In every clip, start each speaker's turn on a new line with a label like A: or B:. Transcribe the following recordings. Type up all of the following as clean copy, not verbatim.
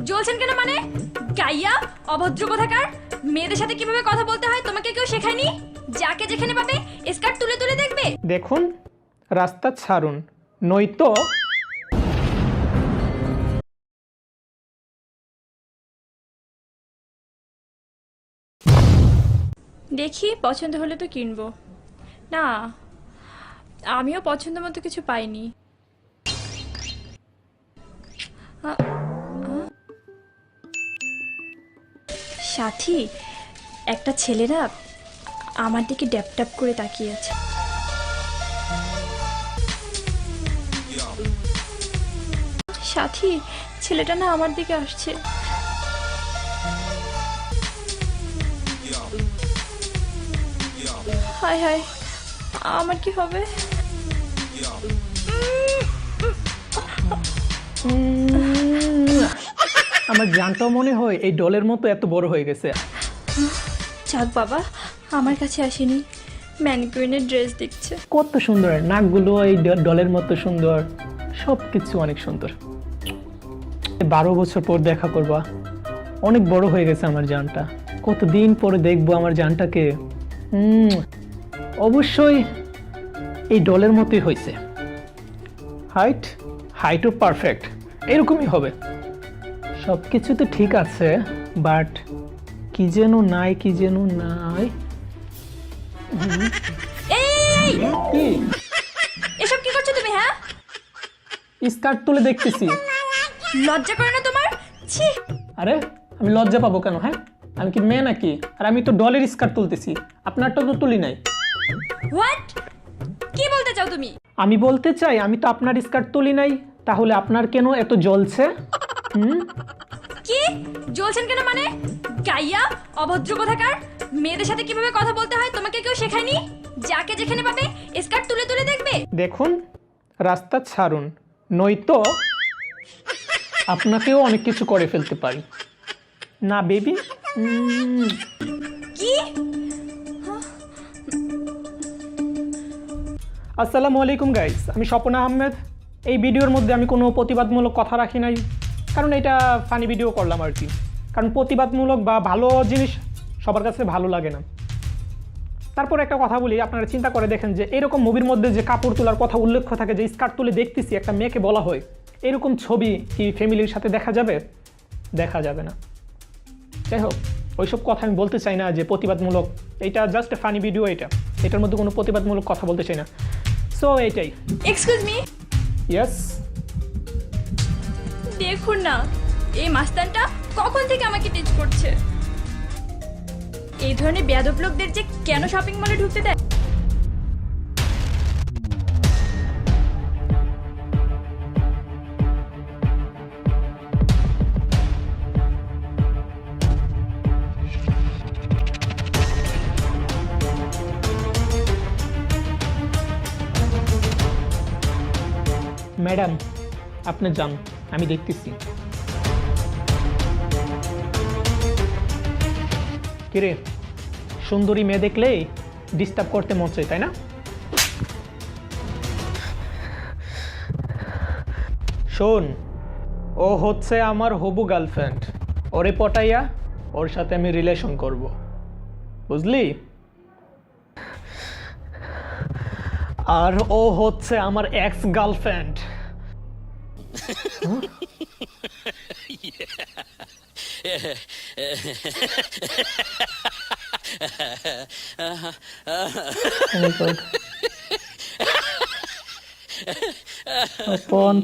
A: জ্বলছেন কেন মানে? গাইয়া অভদ্র কোথাকার। মেয়েদের সাথে কিভাবে কথা বলতে হয় তোমাকে কেউ শেখায়নি? যাকে যেখানে পাবে স্কার্ট তুলে তুলে দেখবে।
B: দেখুন, রাস্তা ছাড়ুন, নয়তো
A: দেখি পছন্দ হলে তো কিনবো। না, আমিও পছন্দ মতো কিছু পাইনি। সাথী, একটা ছেলেরা আমার দিকে ড্যাপ ড্যাপ করে তাকিয়ে আছে। সাথী, ছেলেটা না আমার দিকে আসছে। হায় হায়, আমার কি হবে?
B: আমার জানটাও মনে হয় এই ডলের মতো এত বড় হয়ে গেছে।
A: যাক বাবা, আমার কাছে আসেনি। ম্যানিকুইনের ড্রেস দেখছে।
B: কত সুন্দর নাকগুলো, এই ডলের মতো সুন্দর, সব কিছু অনেক সুন্দর। 12 বছর পর দেখা করবা, অনেক বড় হয়ে গেছে আমার জানটা। কতদিন পরে দেখবো আমার জানটাকে। অবশ্যই এই ডলের মতোই হয়েছে। হাইটও পারফেক্ট, এরকমই হবে। সব কিছু তো ঠিক আছে, বাট কি যেন নাই।
A: এই,
B: কি
A: এসব কি করছো তুমি? হ্যাঁ,
B: স্কার্ট তুলে দেখতেছি।
A: লজ্জা করে না তোমার? ছি।
B: আরে আমি লজ্জা পাবো কেন? হ্যাঁ, আমি কি মেয়ে নাকি? আর আমি তো ডলের স্কার্ট তুলতেছি, আপনারটা তো তুলি নাই।
A: হোয়াট? কি বলতে চাও তুমি?
B: আমি বলতে চাই আমি তো আপনার স্কার্ট তুলি নাই, তাহলে আপনার কেন এত জ্বলছে?
A: কি জ্বলছেন কেন মানে? গাইয়া অভদ্র কোথাকার। মেয়েদের সাথে কিভাবে কথা বলতে হয় তোমাকে কেউ শেখায়নি? যাকে যেখানে পাবে স্কার্ট তুলে তুলে দেখবে।
B: দেখুন, রাস্তা ছাড়ুন, নয়তো আপনাকেও অনেক কিছু করে ফেলতে পারি। না বেবি?
A: কি?
B: আসসালামু আলাইকুম গাইস, আমি স্বপন আহমেদ। এই ভিডিওর মধ্যে আমি কোনো প্রতিবাদমূলক কথা রাখি নাই, কারণ এটা ফানি ভিডিও করলাম আর কি। কারণ প্রতিবাদমূলক বা ভালো জিনিস সবার কাছে ভালো লাগে না। তারপর একটা কথা বলি, আপনারা চিন্তা করে দেখেন যে এরকম মুভির মধ্যে যে কাপড় তোলার কথা উল্লেখ থাকে, যে স্কার্ট তুলে দেখতেছি একটা মেয়েকে বলা হয়, এরকম ছবি কি ফ্যামিলির সাথে দেখা যাবে? দেখা যাবে না। যাই হোক, ওইসব কথা আমি বলতে চাই না যে প্রতিবাদমূলক। এটা জাস্ট এ ফানি ভিডিও, এটার মধ্যে কোনো প্রতিবাদমূলক কথা বলতে চাই না। সো এইটাই।
A: Excuse me.
B: ইয়েস।
A: দেখুন না, এই মাস্তানটা কখন থেকে আমাকে টিচ করছে। এই ধরনের বেয়াদব লোকদের যে কেন শপিং মলে ঢুকতে দেয়?
B: ম্যাডাম, আপনি যান, আমি দেখতেছি। কিরে, সুন্দরী মেয়ে দেখলেই ডিস্টার্ব করতে মন চায়, তাই না? শোন, ও হচ্ছে আমার হবু গার্লফ্রেন্ড। ওরে পটাইয়া ওর সাথে আমি রিলেশন করব, বুঝলি? আর ও হচ্ছে আমার এক্স গার্লফ্রেন্ড।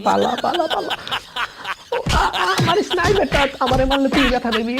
B: পালা পালা পালা, আমার স্নাইপারটা আমারে মারলে তুই ব্যথা দেবি।